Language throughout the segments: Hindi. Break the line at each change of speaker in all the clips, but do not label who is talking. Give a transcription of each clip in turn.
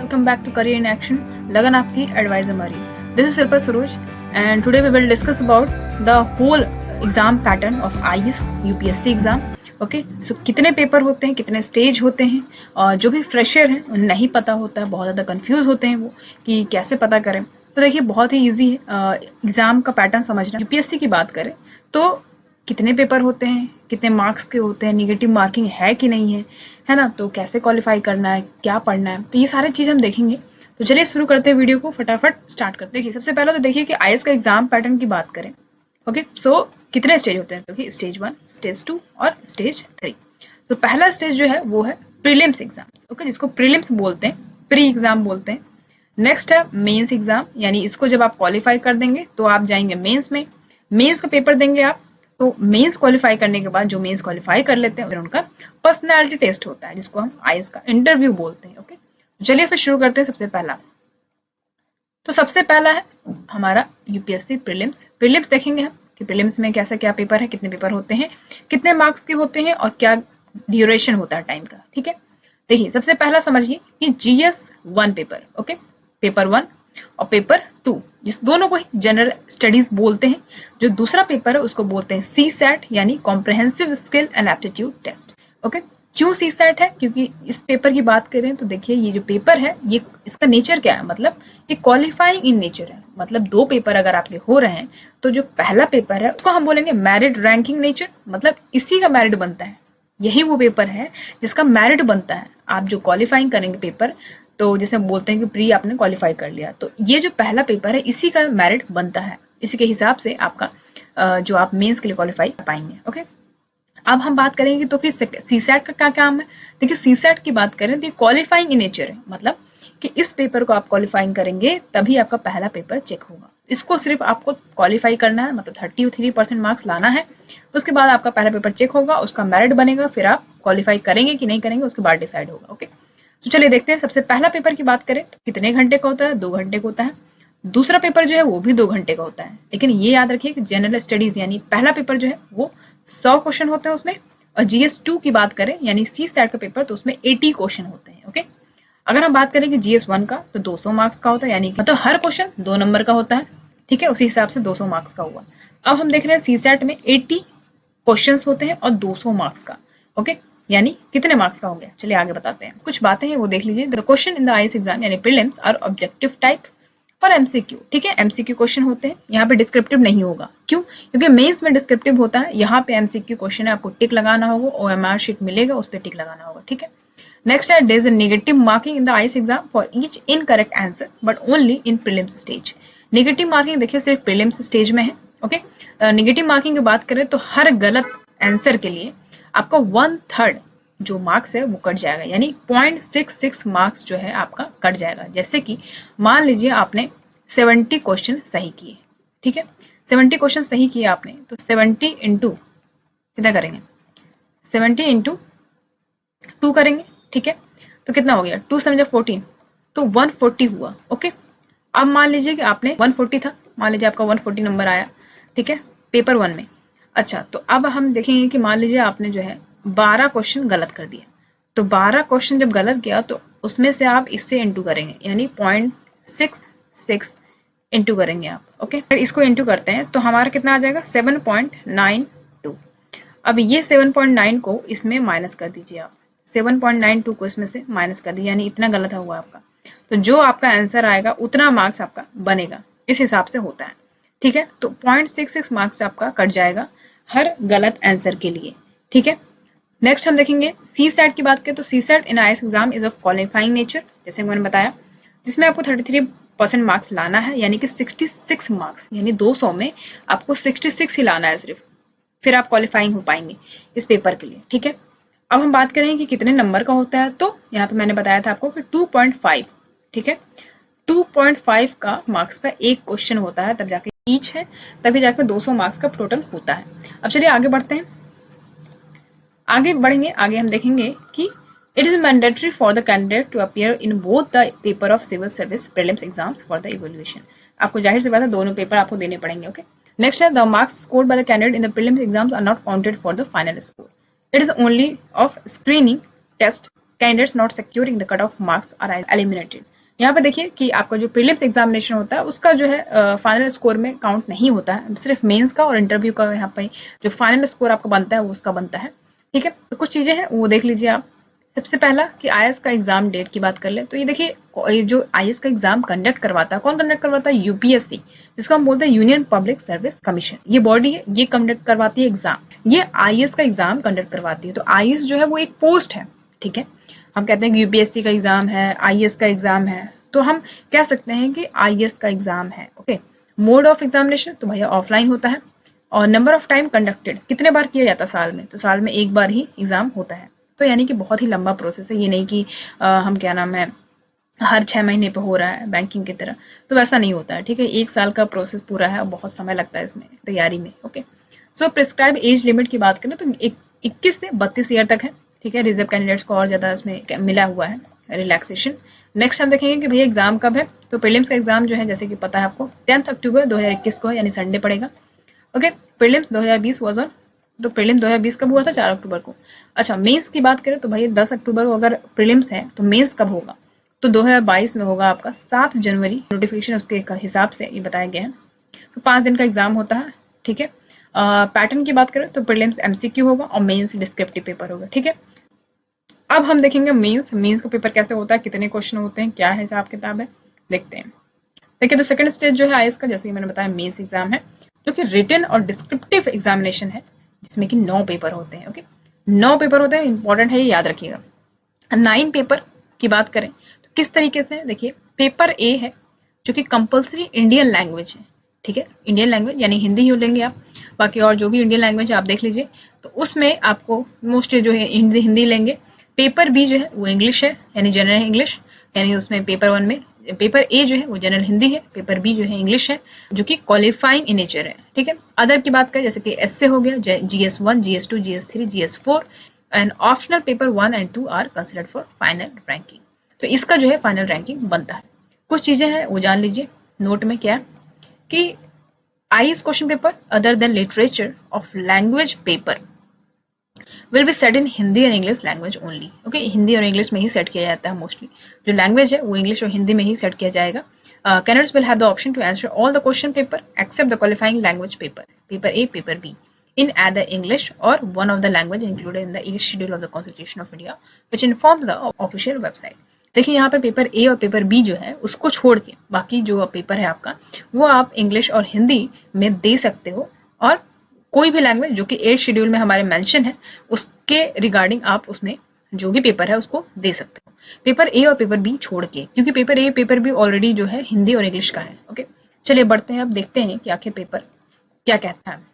welcome back to Career in Action, लगन आपकी एडवाइजर मरी. This is Silpa Suruj and today we will discuss about the whole exam pattern of IAS UPSC exam. Okay so कितने पेपर होते हैं, कितने स्टेज होते हैं, और जो भी फ्रेशर हैं नहीं पता होता है, बहुत ज़्यादा कंफ्यूज होते हैं वो कि कैसे पता करें. तो देखिए बहुत ही इजी है एग्ज़ाम का पैटर्न समझना. यूपीएससी की बात करें तो कितने पेपर होते हैं, कितने मार्क्स के होते हैं, निगेटिव मार्किंग है कि नहीं है ना, तो कैसे क्वालिफाई करना है, क्या पढ़ना है, तो ये सारी चीज़ हम देखेंगे. तो चलिए शुरू करते हैं वीडियो को, फटाफट स्टार्ट करते हैं. देखिए सबसे पहले तो देखिए कि आईएएस का एग्जाम पैटर्न की बात करें. ओके सो कितने स्टेज होते हैं, क्योंकि स्टेज 1, स्टेज 2 और स्टेज 3. तो पहला स्टेज जो है वो है प्रीलिम्स एग्जाम्स. ओके जिसको प्रीलिम्स बोलते हैं, प्री एग्जाम बोलते हैं. नेक्स्ट है मेंस एग्जाम, यानी इसको जब आप क्वालिफाई कर देंगे तो आप जाएंगे मेंस में. मेंस का पेपर देंगे आप. तो मेंस क्वालिफाई करने के बाद जो मेंस क्वालिफाई कर लेते हैं फिर उनका पर्सनालिटी टेस्ट होता है, जिसको हम आईएएस का इंटरव्यू बोलते हैं. ओके चलिए फिर शुरू करते हैं. सबसे पहला तो सबसे पहला है हमारा यूपीएससी प्रीलिम्स. प्रीलिम्स देखेंगे हम कि प्रीलिम्स में कैसा क्या पेपर है, कितने पेपर होते हैं, कितने मार्क्स के होते हैं और क्या ड्यूरेशन होता है टाइम का. ठीक है देखिए सबसे पहला समझिए कि जीएस 1 पेपर. ओके पेपर 1 और पेपर 2, जिस दोनों को ही जनरल स्टडीज बोलते हैं. जो दूसरा पेपर है उसको बोलते हैं सी सैट, यानी comprehensive skill and aptitude test. Okay क्यों सी सैट है, क्योंकि इस पेपर की बात करें तो देखिए ये जो पेपर है ये इसका नेचर क्या है, मतलब ये क्वालिफाइंग इन नेचर है. मतलब 2 पेपर अगर आपके हो रहे हैं तो जो पहला पेपर है उसको हम बोलेंगे मेरिट रैंकिंग नेचर, मतलब इसी का मेरिट बनता है. यही वो पेपर है जिसका मेरिट बनता है. आप जो क्वालिफाइंग करेंगे पेपर, तो जैसे हम बोलते हैं कि प्री आपने क्वालिफाई कर लिया, तो ये जो पहला पेपर है इसी का मेरिट बनता है. इसी के हिसाब से आपका जो आप मेंस के लिए क्वालिफाई कर पाएंगे. ओके अब हम बात करेंगे तो फिर सी सैट का क्या काम है. देखिए सी सैट की बात करें तो ये क्वालिफाइंग इन नेचर है, मतलब कि इस पेपर को आप क्वालिफाइंग करेंगे तभी आपका पहला पेपर चेक होगा. इसको सिर्फ आपको क्वालिफाई करना है, मतलब 33% मार्क्स लाना है. उसके बाद आपका पहला पेपर चेक होगा, उसका मेरिट बनेगा, फिर आप क्वालिफाई करेंगे कि नहीं करेंगे उसके बाद डिसाइड होगा. ओके तो चलिए देखते हैं. सबसे पहला पेपर की बात करें तो कितने घंटे का होता है, 2 घंटे का होता है. दूसरा पेपर जो है वो भी 2 घंटे का होता है. लेकिन ये याद रखिए कि जनरल स्टडीज यानी पहला पेपर जो है वो 100 क्वेश्चन होते हैं उसमें, और जीएस 2 की बात करें यानी सी सैट का पेपर तो उसमें 80 क्वेश्चन होते हैं. ओके अगर हम बात करें कि जीएस 1 का तो 200 मार्क्स का होता है, यानी मतलब हर क्वेश्चन 2 नंबर का होता है. ठीक है उसी हिसाब से 200 मार्क्स का हुआ. अब हम देख रहे हैं सी सैट में 80 क्वेश्चन होते हैं और 200 मार्क्स का. ओके यानी कितने मार्क्स का हो गया, चलिए आगे बताते हैं. कुछ बातें हैं वो देख लीजिए. The question in the IAS exam यानी प्रीलिम्स आर ऑब्जेक्टिव टाइप और एमसीक्यू. ठीक है एमसीक्यू क्वेश्चन होते हैं, यहाँ पे डिस्क्रिप्टिव नहीं होगा. क्यों, क्योंकि मेंस में डिस्क्रिप्टिव होता है, यहाँ पे एमसीक्यू क्वेश्चन है, आपको टिक लगाना होगा, ओएमआर शीट मिलेगा उस पर टिक लगाना होगा. ठीक है नेक्स्ट है there is a negative marking in the IAS exam for each incorrect answer but only in prelims stage. Negative marking देखिए सिर्फ प्रीलिम्स स्टेज में है. ओके नेगेटिव मार्किंग की बात करें तो हर गलत आंसर के लिए आपका 1/3 जो मार्क्स है वो कट जाएगा, यानी 0.66 मार्क्स जो है आपका कट जाएगा. जैसे कि मान लीजिए आपने 70 क्वेश्चन सही किए. ठीक है 70 क्वेश्चन सही किए आपने, तो 70 इंटू कितना करेंगे, 70 इंटू 2 करेंगे. ठीक है तो कितना हो गया, 2 7 14, तो 140 हुआ. ओके अब मान लीजिए कि आपने 140 था, मान लीजिए आपका 140 नंबर आया. ठीक है पेपर 1 में. अच्छा तो अब हम देखेंगे कि मान लीजिए आपने जो है 12 क्वेश्चन गलत कर दिए. तो 12 क्वेश्चन जब गलत गया तो उसमें से आप इससे इंटू करेंगे, यानी 0.66 इंटू करेंगे आप. ओके अगर इसको इंटू करते हैं तो हमारा कितना आ जाएगा, 7.92. अब ये 7.9 को इसमें माइनस कर दीजिए आप. 7.92 को इसमें से माइनस कर दीजिए, यानी इतना गलत हुआ आपका. तो जो आपका आंसर आएगा उतना मार्क्स आपका बनेगा, इस हिसाब से होता है. ठीक है तो 0.66 मार्क्स आपका कट जाएगा हर गलत आंसर के लिए. ठीक है नेक्स्ट हम देखेंगे सी सैट की बात करें तो C SAT in IAS exam is of qualifying nature, जैसे मैंने बताया, जिसमें आपको 33% मार्क्स लाना है, यानी कि 66 मार्क्स, यानी 200 में आपको 66 ही लाना है सिर्फ, फिर आप क्वालिफाइंग हो पाएंगे इस पेपर के लिए. ठीक है अब हम बात करें कि कितने नंबर का होता है, तो यहाँ पे मैंने बताया था आपको कि 2.5. ठीक है 2.5 का मार्क्स का एक क्वेश्चन होता है, तब जाके ईच है, तभी जाके 200 मार्क्स का टोटल होता है. अब चलिए आगे बढ़ते हैं. आगे बढ़ेंगे, आगे हम देखेंगे कि it is mandatory for the candidate to appear in both the paper of civil service prelims exams for the evaluation. आपको जाहिर सी बात है दोनों पेपर आपको देने पड़ेंगे. ओके नेक्स्ट है the marks scored by the candidate in the prelims exams are not counted for the final score. It is only of screening test. Candidates not securing the cutoff marks are eliminated. यहाँ पे देखिए कि आपका जो प्रीलिम्स एग्जामिनेशन होता है उसका जो है फाइनल स्कोर में काउंट नहीं होता है, सिर्फ मेंस का और इंटरव्यू का यहाँ पे जो फाइनल स्कोर आपका बनता है वो उसका बनता है। ठीक है, तो कुछ चीजें हैं वो देख लीजिए आप। सबसे पहला कि आईएएस का एग्जाम डेट की बात कर ले तो ये देखिए, ये जो आईएएस का एग्जाम कंडक्ट करवाता है, कौन कंडक्ट करवाता है? यूपीएससी, जिसको हम बोलते हैं यूनियन पब्लिक सर्विस कमीशन। ये बॉडी है, ये कंडक्ट करवाती है एग्जाम, ये आईएएस का एग्जाम कंडक्ट करवाती है। तो आईएएस जो है वो एक पोस्ट है। ठीक है, हम कहते हैं कि यूपीएससी का एग्जाम है, आईएएस का एग्जाम है, तो हम कह सकते हैं कि आईएएस का एग्जाम है। ओके, मोड ऑफ एग्जामिनेशन तो भैया ऑफलाइन होता है। और नंबर ऑफ टाइम कंडक्टेड, कितने बार किया जाता है साल में? तो साल में एक बार ही एग्जाम होता है। तो यानी कि बहुत ही लंबा प्रोसेस है, ये नहीं कि हम क्या नाम है हर 6 महीने पे हो रहा है बैंकिंग की तरह, तो वैसा नहीं होता है। ठीक है, एक साल का प्रोसेस पूरा है और बहुत समय लगता है इसमें तैयारी में। ओके, सो प्रिस्क्राइब एज लिमिट की बात करें तो 21 से 32 ईयर तक है। ठीक है, रिजर्व कैंडिडेट्स को और ज़्यादा इसमें मिला हुआ है रिलैक्सेशन। नेक्स्ट हम देखेंगे कि भैया एग्जाम कब है। तो प्रीलिम्स का एग्जाम जो है जैसे कि पता है आपको 10 अक्टूबर 2021 को है, यानी संडे पड़ेगा। ओके, प्रीलिम्स 2020 वाज ऑन, तो प्रीलिम्स 2020 कब हुआ था? 4 अक्टूबर को। अच्छा, मेंस की बात करें तो भाई 10 अक्टूबर को अगर प्रीलिम्स है तो मेंस कब होगा? तो 2022 में होगा आपका 7 जनवरी, नोटिफिकेशन उसके हिसाब से ये बताया गया है। तो 5 दिन का एग्जाम होता है। ठीक है, पैटर्न की बात करें तो प्रीलिम्स एमसीक्यू होगा और मेंस डिस्क्रिप्टिव पेपर होगा। ठीक है, अब हम देखेंगे मेंस का पेपर कैसे होता है, कितने क्वेश्चन होते हैं, क्या है हिसाब किताब है, देखते हैं। देखिए, तो सेकंड स्टेज जो है आईएएस का, जैसे कि मैंने बताया मेंस एग्जाम है, जो कि रिटन और डिस्क्रिप्टिव एग्जामिनेशन है, जिसमें कि 9 पेपर होते हैं। ओके, 9 पेपर होते हैं, इंपॉर्टेंट है, ये याद रखिएगा। 9 पेपर की बात करें तो किस तरीके से है, देखिए पेपर ए है जो कि कंपलसरी इंडियन लैंग्वेज है। ठीक है, इंडियन लैंग्वेज यानी हिंदी ही लेंगे आप, बाकी और जो भी इंडियन लैंग्वेज है आप देख लीजिए। तो उसमें आपको मोस्टली जो है हिंदी हिंदी लेंगे। पेपर बी जो है वो इंग्लिश है, यानी जनरल इंग्लिश, यानी उसमें पेपर 1 में पेपर ए जो है वो जनरल हिंदी है, पेपर बी जो है इंग्लिश है, जो कि क्वालिफाइंग इन नेचर है। ठीक है, अदर की बात करें जैसे कि एसए हो गया, GS1, GS2, GS3, GS4 and optional paper 1 and 2 are considered for final ranking. तो इसका जो है फाइनल रैंकिंग बनता है। कुछ चीजें हैं वो जान लीजिए नोट में, क्या है कि IAS question paper other than literature of language paper will be set in Hindi and English language only. Okay, Hindi और इंग्लिश में ही सेट किया जाता है मोस्टली, जो लैंग्वेज है वो इंग्लिश और हिंदी में ही सेट किया जाएगा। Candidates will have the option to answer all the question paper except the qualifying language paper, paper A, paper B in either English or one of the language included in the 8th schedule of the Constitution of India, which informs the official website. देखिए यहाँ पे पेपर ए और पेपर बी जो है उसको छोड़ के बाकी जो पेपर है आपका वो आप इंग्लिश और हिंदी में दे सकते हो, और कोई भी लैंग्वेज जो कि 8th शेड्यूल में हमारे मेंशन है उसके रिगार्डिंग आप उसमें जो भी पेपर है उसको दे सकते हो, पेपर ए और पेपर बी छोड़ के, क्योंकि paper A paper B already जो है हिंदी और इंग्लिश का है। ओके, चलिए बढ़ते हैं, अब देखते हैं कि आखिर पेपर क्या कहता है।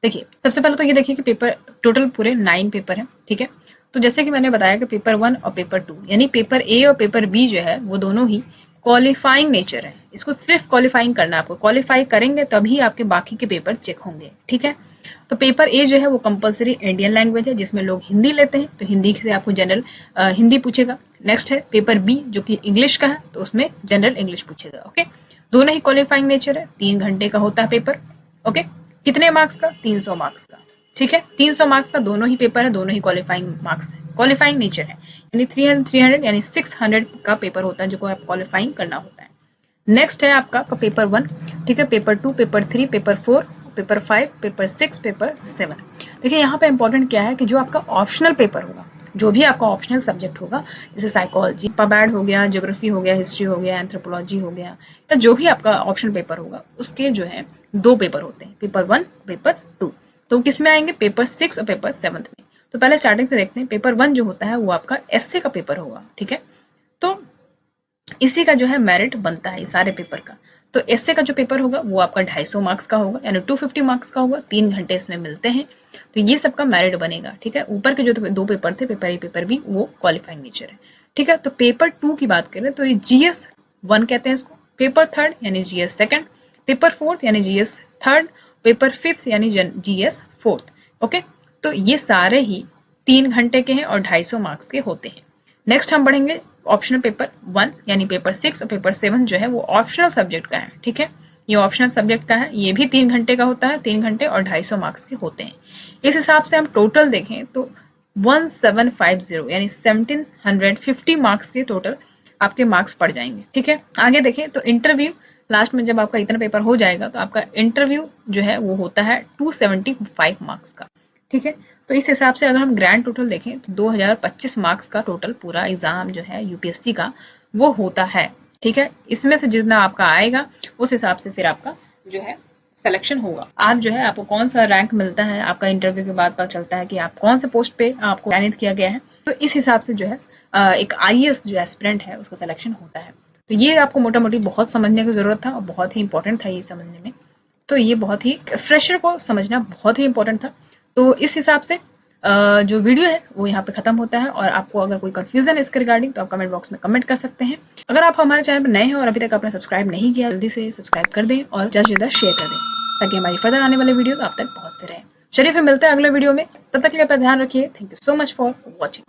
देखिए, सबसे पहले तो ये देखिए कि पेपर टोटल पूरे 9 पेपर हैं। ठीक है, तो जैसे कि मैंने बताया कि पेपर 1 और पेपर 2 यानी पेपर ए और पेपर बी जो है वो दोनों ही क्वालिफाइंग नेचर है, इसको सिर्फ क्वालिफाइंग करना है आपको, क्वालिफाई करेंगे तभी आपके बाकी के पेपर चेक होंगे। ठीक है, तो पेपर ए जो है वो कंपलसरी इंडियन लैंग्वेज है, जिसमें लोग हिंदी लेते हैं, तो हिंदी से आपको जनरल हिंदी पूछेगा। नेक्स्ट है पेपर बी जो कि इंग्लिश का है, तो उसमें जनरल इंग्लिश पूछेगा। ओके, दोनों ही क्वालिफाइंग नेचर है, 3 घंटे का होता है पेपर। ओके, कितने मार्क्स का? 300 मार्क्स का। ठीक है, 300 मार्क्स का दोनों ही पेपर है, दोनों ही क्वालिफाइंग मार्क्स है, क्वालिफाइंग नेचर है, यानी 300 यानी 600 का पेपर होता है जो को आप क्वालिफाइंग करना होता है। नेक्स्ट है आपका पेपर 1। ठीक है, paper 2, paper 3, paper 4, paper 5, paper 6, paper 7। देखिए यहाँ पे इंपॉर्टेंट क्या है कि जो आपका ऑप्शनल पेपर होगा, जो भी आपका ऑप्शनल सब्जेक्ट होगा, जैसे साइकोलॉजी, पबैड हो गया, ज्योग्राफी हो गया, हिस्ट्री हो गया, एंथ्रोपोलॉजी हो गया, या जो भी आपका ऑप्शनल पेपर होगा उसके जो है 2 पेपर होते हैं, पेपर 1, पेपर 2। तो किस में आएंगे? पेपर 6 और पेपर 7 में। तो पहले स्टार्टिंग से देखते हैं, पेपर 1 जो होता है वो आपका एसए का पेपर होगा। ठीक है, तो इसी का जो है मेरिट बनता है इस सारे पेपर का। तो एसए का जो पेपर होगा वो आपका 250 मार्क्स का होगा, यानी 250 मार्क्स का होगा, 3 घंटे इसमें मिलते हैं, तो ये सबका मेरिट बनेगा। ठीक है, ऊपर के जो 2 पेपर थे, पेपर ए पेपर बी, वो क्वालिफाइंग नेचर है। ठीक है, तो पेपर 2 की बात करें तो ये जीएस 1 कहते हैं इसको, पेपर 3 यानी जीएस 2, पेपर 4 यानी जीएस 3, पेपर 5 यानी जीएस 4। ओके, तो ये सारे ही 3 घंटे के हैं और 250 मार्क्स के होते हैं। नेक्स्ट हम बढ़ेंगे ऑप्शनल पेपर 1 यानी पेपर 6 और पेपर 7 जो है वो ऑप्शनल सब्जेक्ट का है। ठीक है, ये ऑप्शनल सब्जेक्ट का है, ये भी 3 घंटे का होता है, 3 घंटे और 250 मार्क्स के होते हैं। इस हिसाब से हम टोटल देखें तो 1750 यानी 1750 मार्क्स के टोटल आपके मार्क्स पड़ जाएंगे। ठीक है, आगे देखें तो इंटरव्यू लास्ट में जब आपका इतना पेपर हो जाएगा तो आपका इंटरव्यू जो है वो होता है 275 मार्क्स का। ठीक है, तो इस हिसाब से अगर हम ग्रैंड टोटल देखें तो 2025 मार्क्स का टोटल पूरा एग्जाम जो है यूपीएससी का वो होता है। ठीक है, इसमें से जितना आपका आएगा उस हिसाब से फिर आपका जो है सिलेक्शन होगा। आप जो है आपको कौन सा रैंक मिलता है, आपका इंटरव्यू के बाद पता चलता है कि आप कौन से पोस्ट पे आपको चयनित किया गया है। तो इस हिसाब से जो है एक आईएएस जो एस्पिरेंट है उसका सिलेक्शन होता है। तो ये आपको मोटा मोटी बहुत समझने की जरूरत था और बहुत ही इंपॉर्टेंट था ये समझने में। तो ये बहुत ही फ्रेशर को समझना बहुत ही इंपॉर्टेंट था। तो इस हिसाब से जो वीडियो है वो यहाँ पे खत्म होता है, और आपको अगर कोई कंफ्यूजन है इसके रिगार्डिंग तो आप कमेंट बॉक्स में कमेंट कर सकते हैं। अगर आप हमारे चैनल पर नए हैं और अभी तक आपने सब्सक्राइब नहीं किया, जल्दी से सब्सक्राइब कर दें और ज़्यादा से ज़्यादा शेयर कर दें ताकि हमारी फर्दर आने वाले वीडियोस आप तक पहुंचते रहें। चलिए फिर मिलते हैं अगले वीडियो में, तब तक के लिए अपना ध्यान रखिए। Thank you so much for watching.